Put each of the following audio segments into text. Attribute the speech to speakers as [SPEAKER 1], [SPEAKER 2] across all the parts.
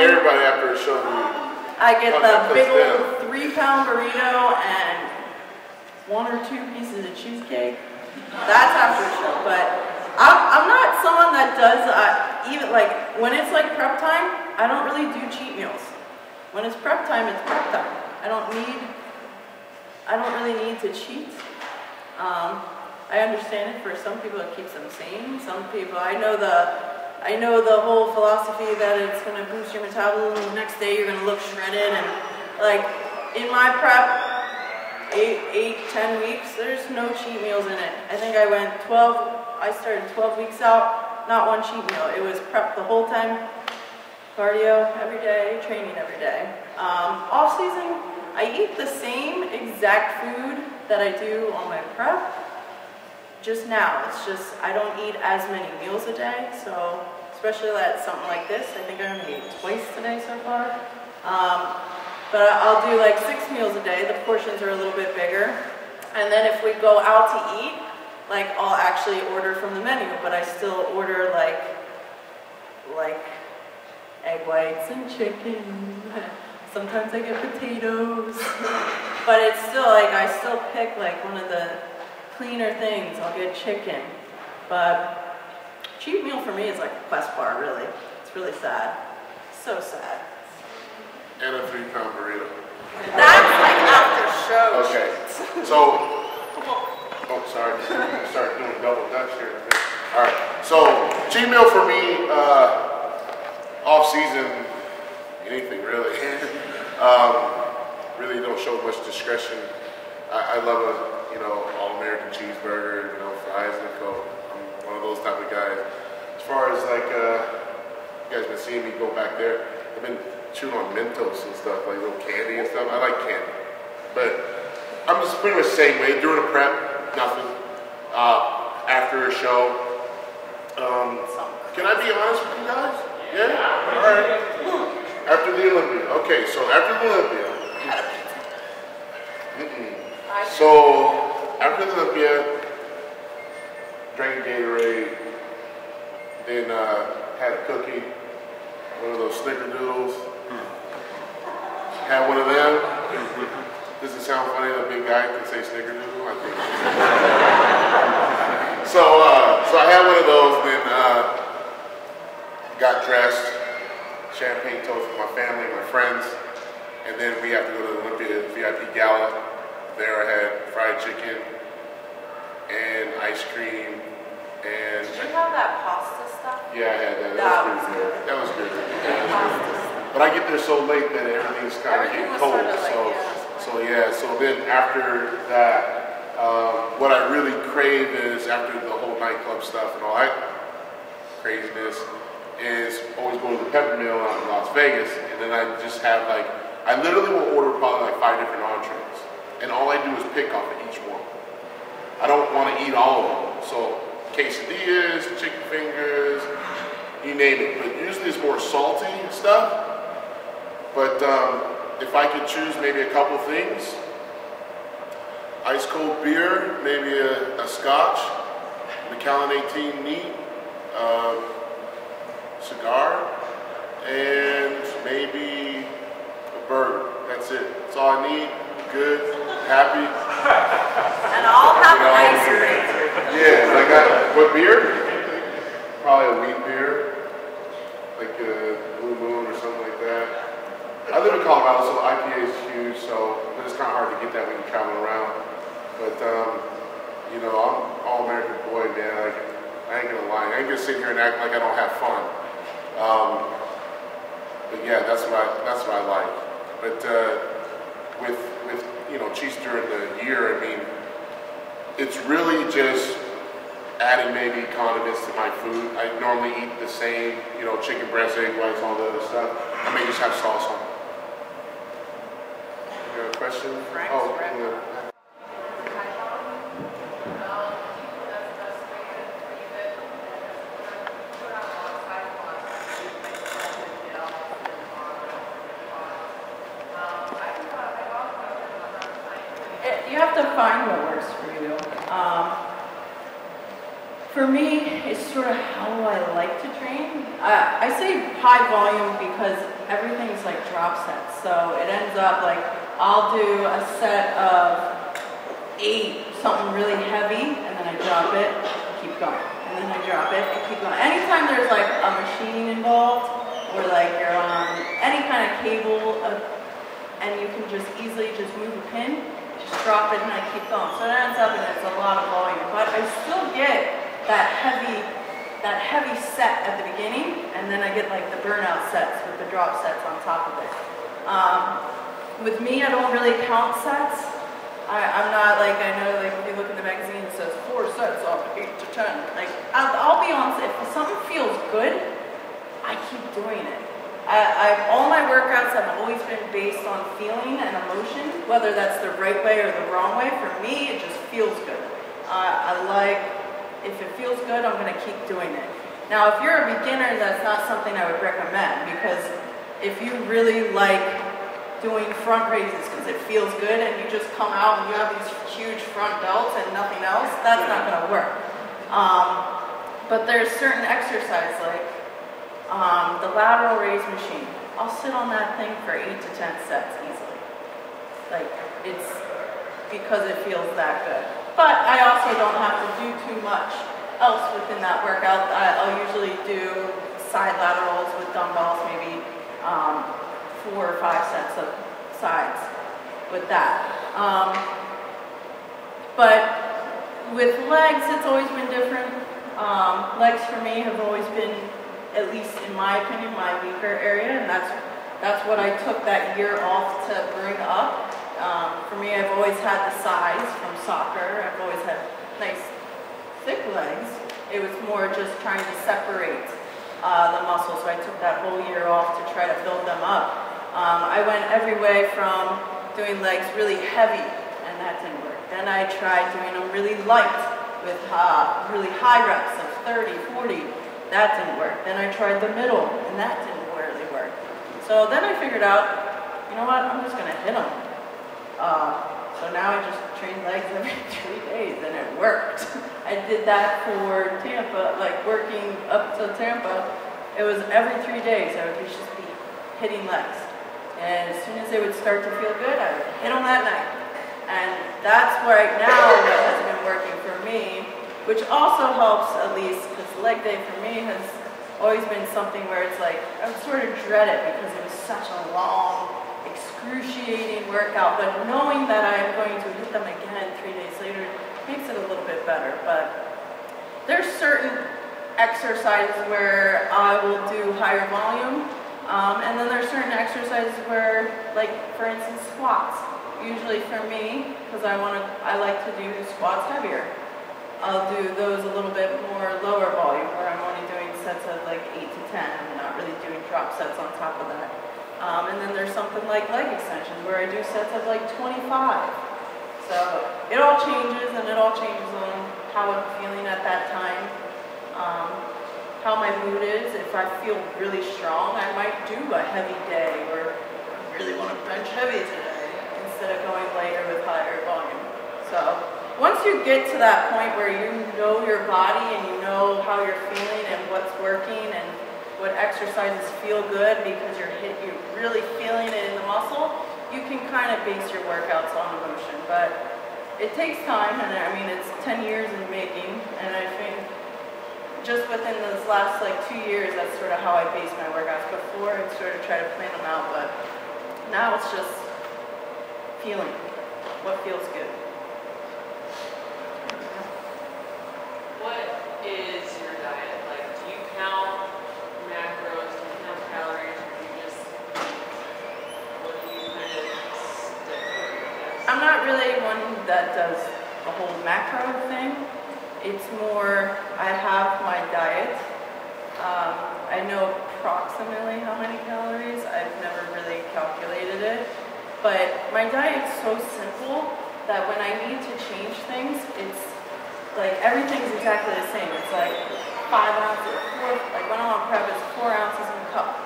[SPEAKER 1] everybody after a show.
[SPEAKER 2] I get the big old 3-pound burrito and 1 or 2 pieces of cheesecake. That's after a show, but I'm not someone that does, even like, when it's like prep time, I don't really do cheat meals. When it's prep time, it's prep time. I don't really need to cheat. I understand it for some people it keeps them sane. Some people, I know the whole philosophy that it's going to boost your metabolism. The next day you're going to look shredded, and like in my prep, 8-10 weeks, there's no cheat meals in it. I think I started 12 weeks out, not one cheat meal. It was prep the whole time, cardio every day, training every day. Off season, I eat the same exact food that I do on my prep. Just now, it's just, I don't eat as many meals a day, so especially at something like this, I think I only ate twice today so far. But I'll do like 6 meals a day. The portions are a little bit bigger. And then if we go out to eat, like I'll actually order from the menu, but I still order like egg whites and chicken. Sometimes I get potatoes. But it's still like, I still pick like one of the cleaner things. I'll get chicken. But cheat meal for me is like a Quest bar, really. It's really sad. So sad.
[SPEAKER 1] And a 3-pound burrito.
[SPEAKER 2] That's like after show.
[SPEAKER 1] Okay. So, oh, sorry. Start doing double dutch here. All right. So, cheat meal for me, off season, anything really. Really don't show much discretion. I love a, all-American cheeseburger, fries and Coke. I'm one of those type of guys. As far as like, you guys been seeing me go back there. I've been chewing on Mentos and stuff, like little candy and stuff. I like candy. But I'm just pretty much the same way. During a prep, nothing. After a show, can I be honest with you guys? Yeah? All right. After the Olympia. Okay, so after the Olympia. So, after the Olympia, drank Gatorade, then had a cookie, one of those snickerdoodles. Had one of them. Does it sound funny that a big guy can say snickerdoodle? I think. So I had one of those, then got dressed, champagne toast with my family, my friends, and then we have to go to the Olympia VIP Gala. There I had fried chicken and ice cream and...
[SPEAKER 2] Did you have that pasta stuff?
[SPEAKER 1] Yeah, I had that. That was good. That was good. But I get there so late that everything's kind of getting cold. So then after that, what I really crave is, after the whole nightclub stuff and all that craziness, is always go to the Pepper Mill out in Las Vegas, and then I just have like, I literally will order probably like 5 different entrees, and all I do is pick off of each one. I don't want to eat all of them. So quesadillas, chicken fingers, you name it. But usually it's more salty stuff. But if I could choose maybe a couple things, ice cold beer, maybe a scotch, Macallan 18 neat, cigar, and maybe a burger. That's it. That's all I need. Good, happy.
[SPEAKER 2] And I'll have an ice cream.
[SPEAKER 1] Yeah, what beer? Probably a wheat beer, like a Blue Moon or something like that. I live in Colorado, so IPA is huge, but it's kind of hard to get that when you're traveling around. But, I'm an all-American boy, man. I ain't gonna lie. I ain't gonna sit here and act like I don't have fun. But yeah, that's what I like. But with cheese during the year, I mean, it's really just adding maybe condiments to my food. I normally eat the same, chicken breast, egg whites, all the other stuff. I may just have sauce on it. You have a question? You have to find what works for you.
[SPEAKER 2] For me, it's sort of how I like to train. I say high volume because everything's like drop sets. So it ends up like I'll do a set of 8, something really heavy, and then I drop it, keep going. And then I drop it and keep going. Anytime there's like a machine involved, or like you're on any kind of cable, and you can just easily just move a pin, just drop it and I keep going. So it ends up and it's a lot of volume. But I still get that heavy set at the beginning, and then I get like the burnout sets with the drop sets on top of it. With me, I don't really count sets. I'm not like, I know like if you look in the magazine it says 4 sets of 8 to 10. Like I'll be honest, if something feels good, I keep doing it. All my workouts have always been based on feeling and emotion, whether that's the right way or the wrong way. For me, it just feels good. If it feels good, I'm gonna keep doing it. Now, if you're a beginner, that's not something I would recommend, because if you really like doing front raises because it feels good and you just come out and you have these huge front delts and nothing else, that's not going to work. But there's certain exercises like the lateral raise machine. I'll sit on that thing for 8 to 10 sets easily. Like, it's because it feels that good. But I also don't have to do too much else within that workout. I'll usually do side laterals with dumbbells, maybe 4 or 5 sets of sides with that. But with legs, it's always been different. Legs for me have always been, at least in my opinion, my weaker area, and that's what I took that year off to bring up. For me, I've always had the size from soccer. I've always had nice, thick legs. It was more just trying to separate the muscles, so I took that whole year off to try to build them up. I went every way from doing legs really heavy, and that didn't work. Then I tried doing them really light with really high reps of 30, 40. That didn't work. Then I tried the middle, and that didn't really work. So then I figured out, you know what, I'm just going to hit them. So now I just train legs every 3 days, and it worked. I did that for Tampa, like working up to Tampa. It was every 3 days I would just be hitting legs. And as soon as they would start to feel good, I would hit them that night. And that's right now what has been working for me, which also helps at least, because leg day for me has always been something where it's like, I would sort of dread it because it was such a long, excruciating workout, but knowing that I am going to hit them again 3 days later makes it a little bit better. But there's certain exercises where I will do higher volume, and then there's certain exercises where, like for instance, squats. Usually for me, because I like to do squats heavier. I'll do those a little bit more lower volume, where I'm only doing sets of like 8 to 10. I'm not really doing drop sets on top of that. And then there's something like leg extensions, where I do sets of like 25. So it all changes, and it all changes on how I'm feeling at that time. How my mood is. If I feel really strong, I might do a heavy day, or I really want to bench heavy today, instead of going lighter with higher volume. So once you get to that point where you know your body and you know how you're feeling and what's working and what exercises feel good because you're really feeling it in the muscle, you can kind of base your workouts on emotion. But it takes time, and I mean, it's 10 years in making, and I think just within those last like 2 years, that's sort of how I base my workouts. Before, I'd sort of try to plan them out, but now it's just feeling what feels good.
[SPEAKER 3] What is your diet? Like, do you count macros, do you count calories, or do you just, what do you kind of stick with?
[SPEAKER 2] I'm not really one that does the whole macro thing. It's more, I have my diet. I know approximately how many calories. I've never really calculated it. But my diet's so simple that when I need to change things, it's like everything's exactly the same. It's like 5 ounces, like when I'm on prep, it's 4 ounces in a cup.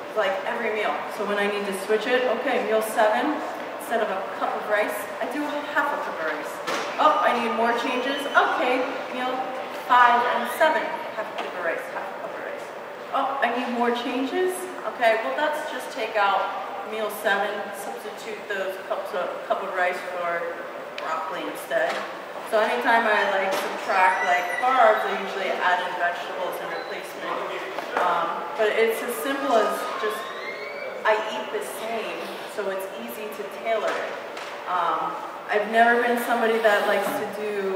[SPEAKER 2] It's like every meal. So when I need to switch it, okay, meal 7, instead of a cup of rice, I do half a cup of rice. Oh, I need more changes. Okay, meal 5 and 7, half a cup of rice, half a cup of rice. Oh, I need more changes? Okay, well let's just take out meal 7, substitute those cup of rice for broccoli instead. So anytime I like subtract like carbs, I usually add in vegetables in replacement. But it's as simple as just, I eat the same, so it's easy to tailor it. I've never been somebody that likes to do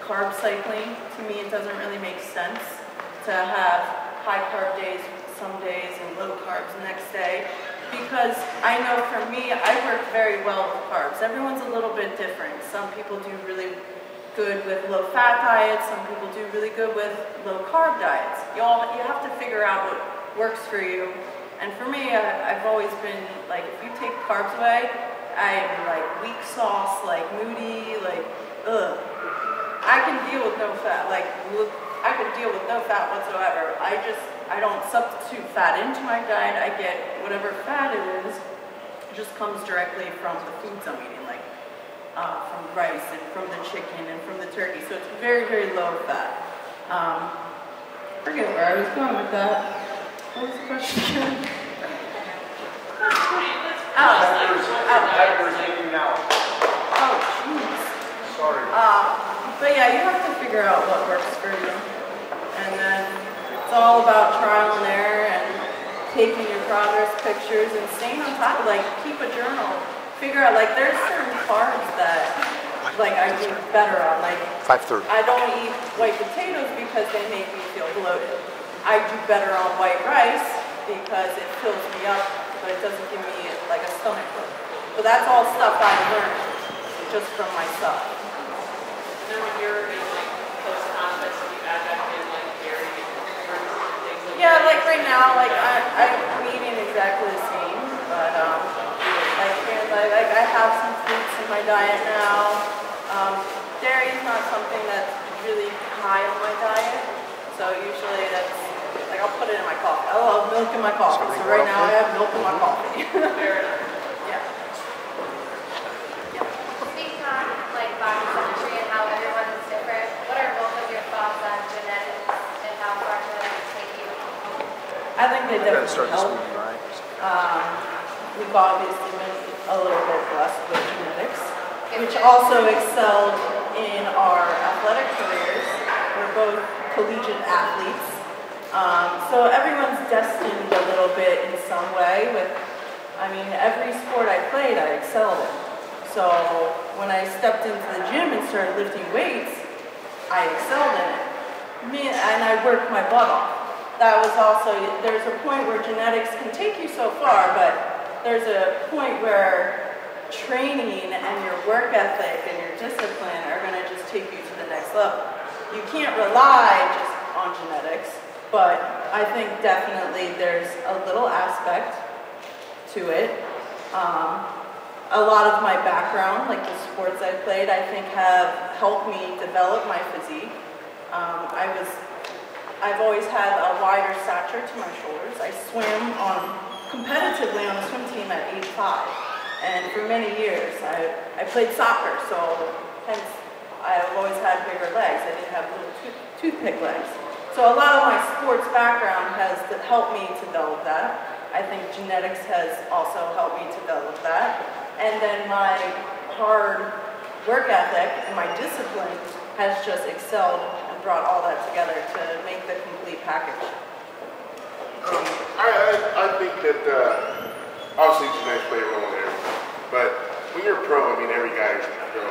[SPEAKER 2] carb cycling. To me, it doesn't really make sense to have high carb days some days and low carbs the next day. Because I know for me, I work very well with carbs. Everyone's a little bit different. Some people do really good with low fat diets. Some people do really good with low carb diets. You have to figure out what works for you. And for me, I've always been like, if you take carbs away, I'm like weak sauce, like moody, like ugh. I can deal with no fat. Like I can deal with no fat whatsoever. I don't substitute fat into my diet. I get whatever fat it is. It just comes directly from the foods I'm eating, like from rice and from the chicken and from the turkey. So it's very, very low fat. Forget where I was going with that. What was the question again?
[SPEAKER 4] Diapers hanging out.
[SPEAKER 2] Oh, jeez.
[SPEAKER 4] Sorry.
[SPEAKER 2] But yeah, you have to figure out what works for you. And then it's all about trial and error and taking your progress pictures and staying on top of, like, keep a journal. Figure out, like, there's certain carbs that, like, I do better on. Like,
[SPEAKER 4] 5:30.
[SPEAKER 2] I don't eat white potatoes because they make me feel bloated. I do better on white rice because it fills me up, but it doesn't give me, like, a stomach bug. But that's all stuff I learned just from myself.
[SPEAKER 3] And then when you're in like post-conflict, you add back in like dairy and things like
[SPEAKER 2] Yeah,
[SPEAKER 3] that.
[SPEAKER 2] like right now, like I'm eating exactly the same, but like I have some fruits in my diet now. Dairy is not something that's really high on my diet, so usually that's like I'll put it in my coffee. I love milk in my coffee, so right now I have milk in my coffee.
[SPEAKER 3] Fair enough.
[SPEAKER 2] Yeah.
[SPEAKER 5] Speak on like body chemistry and how everyone's different. What are both of your thoughts on genetics and how far genetics take you?
[SPEAKER 2] I think they definitely help. We've obviously been a little bit blessed with genetics, which also excelled in our athletic careers. We're both collegiate athletes. So everyone's destined a little bit in some way with, I mean, every sport I played, I excelled in. So when I stepped into the gym and started lifting weights, I excelled in it. And I worked my butt off. That was also, there's a point where genetics can take you so far, but there's a point where training and your work ethic and your discipline are going to just take you to the next level. You can't rely just on genetics, but I think definitely there's a little aspect to it. A lot of my background, like the sports I played, I think have helped me develop my physique. I've always had a wider stature to my shoulders. I swam competitively on the swim team at age 5. And for many years, I played soccer, so hence I've always had bigger legs. I didn't have little toothpick legs. So a lot of my sports background has helped me to develop that. I think genetics has also helped me to develop that. And then my hard work ethic and my discipline has just excelled and brought all that together to make the complete package.
[SPEAKER 1] I think that obviously genetics play a role there, but when you're a pro, I mean, every guy is a pro. I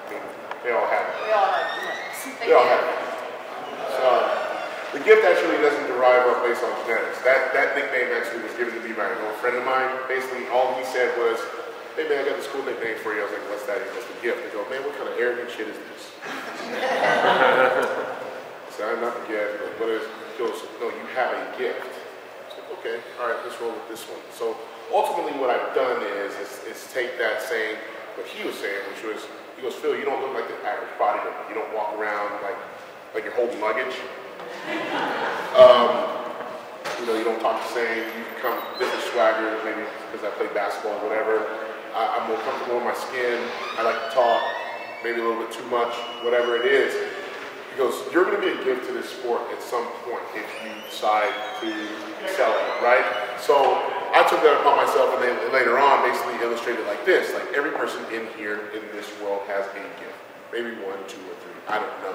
[SPEAKER 1] mean, they all have it.
[SPEAKER 2] We all have genetics.
[SPEAKER 1] They all have it. So the gift actually doesn't derive up based on genetics. That nickname actually was given to me by an old friend of mine. Basically, all he said was, "Hey man, I got this cool nickname for you." I was like, "What's that?" He goes, "The gift." I go, "Man, what kind of arrogant shit is this?" So I'm not the gift, but what is? He goes, "No, you have a gift." Okay, all right, let's roll with this one. So ultimately what I've done is take that saying, what he was saying, which was, he goes, "Phil, you don't look like the average bodybuilder. You don't walk around like you're holding luggage. You know, you don't talk the same. You become different swagger, maybe because I play basketball or whatever. I'm more comfortable in my skin. I like to talk, maybe a little bit too much, whatever it is. He goes, you're going to be a gift to this sport at some point if you decide to sell it, right? So I took that upon myself, and then later on basically illustrated like this. Like every person in here in this world has a gift. Maybe 1, 2, or 3. I don't know.